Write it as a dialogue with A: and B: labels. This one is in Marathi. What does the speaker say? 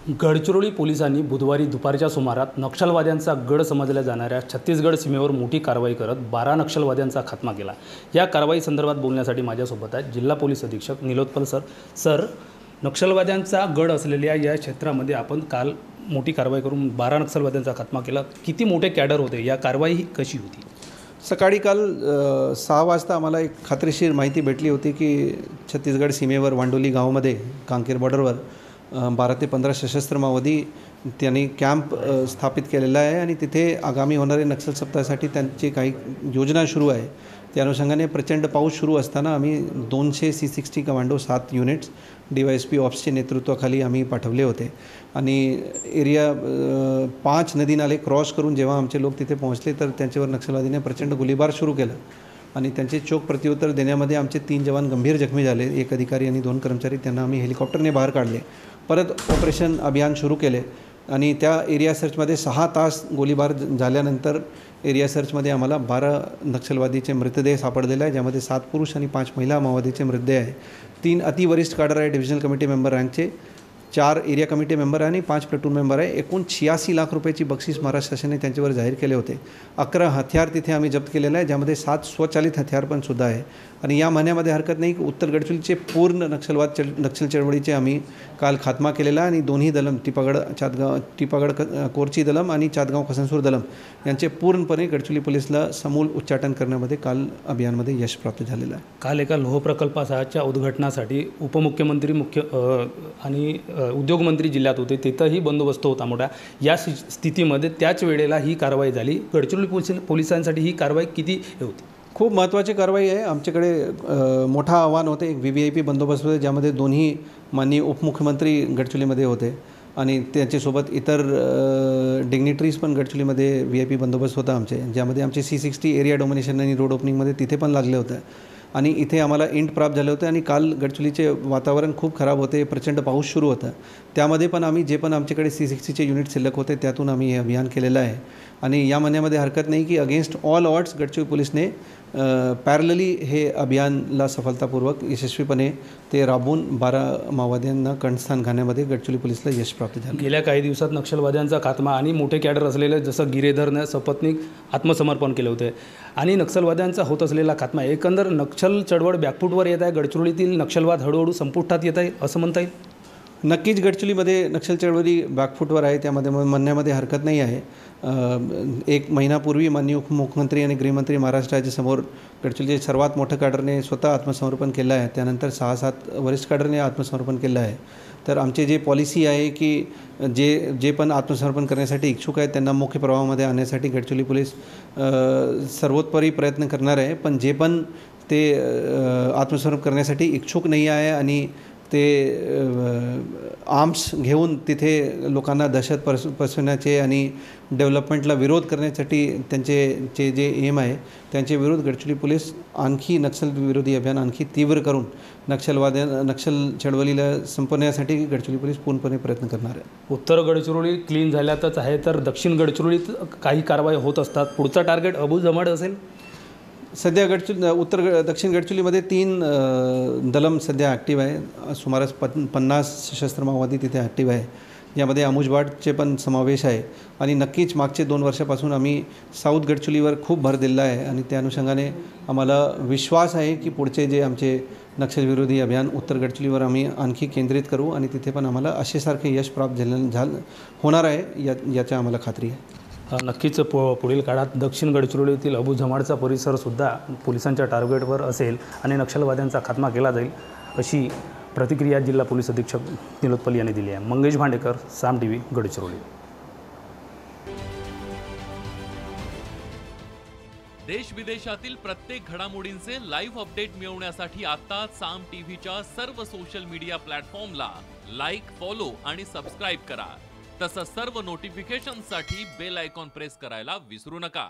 A: गडचिरोली पोलिसांनी बुधवारी दुपारच्या सुमारात नक्षलवाद्यांचा गड समजल्या जाणाऱ्या छत्तीसगड सीमेवर मोठी कारवाई करत 12 नक्षलवाद्यांचा खात्मा केला। या कारवाई संदर्भात बोलण्यासाठी माझ्यासोबत आहेत जिल्हा पोलीस अधीक्षक निलोत्पल सर, नक्षलवाद्यांचा गड असलेल्या या क्षेत्रामध्ये आपण काल मोठी कारवाई करून 12 नक्षलवाद्यांचा खात्मा केला। किती मोठे कॅडर होते, या कारवाई ही कशी होती?
B: सकाळी काल 6 वाजता आम्हाला एक खात्रीशीर माहिती भेटली होती की छत्तीसगड सीमेवर वांडोली गावामध्ये कांकेर बॉर्डरवर 12 ते 15 सशस्त्र माओवादी त्यांनी कॅम्प स्थापित केलेला आहे आणि तिथे आगामी होणारे नक्षल सप्ताहासाठी त्यांची काही योजना सुरू आहे। त्या अनुषंगाने प्रचंड पाऊस सुरू असताना आम्ही 200 C60 कमांडो 7 युनिट्स DYSP ऑप्सचे नेतृत्वाखाली आम्ही पाठवले होते आणि एरिया 5 नदी नाले क्रॉस करून जेव्हा आमचे लोक तिथे पोहोचले तर त्यांच्यावर नक्षलवादीने प्रचंड गोळीबार सुरू केला आणि त्यांचे चोख प्रत्युत्तर देण्यामध्ये आमचे 3 जवान गंभीर जखमी झाले। 1 अधिकारी आणि 2 कर्मचारी त्यांना आम्ही हेलिकॉप्टरने बाहेर काढले। परत ऑपरेशन अभियान सुरू केले आणि त्या एरिया सर्चमध्ये 6 तास गोळीबार झाल्यानंतर एरिया सर्चमध्ये आम्हाला 12 नक्षलवादीचे मृतदेह सापडलेले आहे, ज्यामध्ये 7 पुरुष आणि 5 महिला माओवादीचे मृतदेह आहे। 3 अतिवरिष्ठ कॅडर आहे डिव्हिजनल कमिटी मेंबर रँकचे, 4 एरिया कमिटी मेंबर आणि 5 प्लेटून मेंबर आहे। एकूण 86 लाख रुपयाची बक्षीस महाराष्ट्र शासनाने त्यांच्यावर जाहीर केले होते। 11 हथियार तिथे आम्ही जप्त केलेले आहे, ज्यामध्ये 7 स्वचालित हथियार पण सुद्धा आहे। आणि या महिन्यामध्ये हरकत नाही की उत्तर गडचिरोलीचे पूर्ण नक्षल चळवळीचे आम्ही काल खात्मा केलेला आणि दोन्ही दलम टिपागड कोरची दलम आणि चातगाव कसनसूर दलम यांचे पूर्णपणे गडचिरोली पोलिसला समूल उच्चाटन करण्यामध्ये काल अभियानमध्ये यश प्राप्त झालेलं आहे।
A: काल एका लोह प्रकल्पाच्या उद्घाटनासाठी उपमुख्यमंत्री आणि उद्योगमंत्री जिल्ह्यात होते, तिथंही बंदोबस्त होता मोठा। या स्थितीमध्ये त्याच वेळेला ही कारवाई झाली। गडचिरोली पोलिसांसाठी ही कारवाई किती होती?
B: खूप महत्त्वाची कारवाई आहे। आमच्याकडे मोठा आव्हान होते, एक VVIP बंदोबस्त होते, ज्यामध्ये दोन्ही माननीय उपमुख्यमंत्री गडचिरोलीमध्ये होते आणि त्यांच्यासोबत इतर डिग्निटरीज पण गडचिरोलीमध्ये VIP बंदोबस्त होता आमचे, ज्यामध्ये आमचे C60 एरिया डोमिनेशन आणि रोड ओपनिंगमध्ये तिथे पण लागले होते आणि इथे आम्हाला इंट प्राप्त झाले होते। आणि काल गडचिरोलीचे वातावरण खूप खराब होते, प्रचंड पाऊस सुरू होता, त्यामध्ये पण आम्ही जे पण आमच्याकडे C60चे युनिट शिल्लक होते त्यातून आम्ही हे अभियान केलेलं आहे। आणि या महिन्यामध्ये हरकत नाही की अगेन्स्ट ऑल ऑड्स गडचिरोली पोलिसने पॅरलली हे अभियानला सफलतापूर्वक यशस्वीपणे ते राबवून 12 माओवाद्यांना कंठस्थान घालण्यामध्ये गडचिरोली पोलिसला यश प्राप्त झालं।
A: गेल्या काही दिवसात नक्षलवाद्यांचा खात्मा आणि मोठे कॅडर असलेले जसं गिरेधरनं सपत्नीक आत्मसमर्पण केले होते आणि नक्षलवाद्यांचा होत असलेला खात्मा, एकंदर नक्षल चळवळ बॅकफूटवर येत आहे। गडचिरोलीतील नक्षलवाद हळूहळू संपुष्टात येत आहे असं म्हणता येईल?
B: नक्कीच गडचिरोलीमध्ये नक्षल चळवळी बॅकफूटवर आहे, त्यामध्ये म्हणण्यामध्ये हरकत नाही आहे। 1 महिन्यापूर्वी माननीय उपमुख्यमंत्री आणि गृहमंत्री महाराष्ट्राच्या समोर गडचिरोलीचे सर्वात मोठं कॅडरने स्वतः आत्मसमर्पण केलं आहे, त्यानंतर 6-7 वरिष्ठ कॅडरने आत्मसमर्पण केलं आहे। तर आमचे जे पॉलिसी आहे की जे पण आत्मसमर्पण करण्यासाठी इच्छुक आहेत त्यांना मुख्य प्रवाहामध्ये आणण्यासाठी गडचिरोली पोलीस सर्वोत्तरी प्रयत्न करणार आहे। पण जे पण ते आत्मसमर्पण करण्यासाठी इच्छुक नाही आहे आणि ते आर्म्स घेऊन तिथे लोकांना दहशत पसरवण्याचे आणि डेव्हलपमेंटला विरोध करण्यासाठी त्यांचे जे एम आहे त्यांचे विरोध गडचिरोली पोलीस आणखी नक्षल विरोधी अभियान आणखी तीव्र करून नक्षल चळवळीला संपवण्यासाठी गडचिरोली पोलीस पूर्णपणे प्रयत्न करणार आहे।
A: उत्तर गडचिरोली क्लीन झाल्यातच आहे, तर दक्षिण गडचिरोलीत काही कारवाई होत असतात। पुढचा टार्गेट अबुजमाड असेल?
B: सध्या दक्षिण गडचिरोलीमध्ये 3 दलम सध्या ॲक्टिव्ह आहे, सुमारे 50 सशस्त्र माओवादी तिथे ॲक्टिव्ह आहे, यामध्ये अमुजबाडचे पण समावेश आहे। आणि नक्कीच मागचे 2 वर्षापासून आम्ही साऊथ गडचिरोलीवर खूप भर दिलेला आहे आणि त्या अनुषंगाने आम्हाला विश्वास आहे की पुढचे जे आमचे नक्षलविरोधी अभियान उत्तर गडचिरोलीवर आम्ही आणखी केंद्रित करू आणि तिथे पण आम्हाला असेसारखे यश प्राप्त होणार आहे, याची आम्हाला खात्री आहे।
A: नक्कीच पुढील काळात दक्षिण गडचिरोलीतील अबुजमाडचा परिसरसुद्धा पोलिसांच्या टार्गेटवर असेल आणि नक्षलवाद्यांचा खात्मा केला जाईल, अशी प्रतिक्रिया जिल्हा पोलीस अधीक्षक निलोत्पल यांनी दिली आहे। मंगेश भांडेकर, साम TV, गडचिरोली।
C: देश विदेशातील प्रत्येक घडामोडींचे लाईव्ह अपडेट मिळवण्यासाठी आता साम टीव्हीच्या सर्व सोशल मीडिया प्लॅटफॉर्मला लाईक, फॉलो आणि सबस्क्राईब करा। तसंच सर्व नोटिफिकेशनसाठी बेल आयकॉन प्रेस करायला विसरू नका।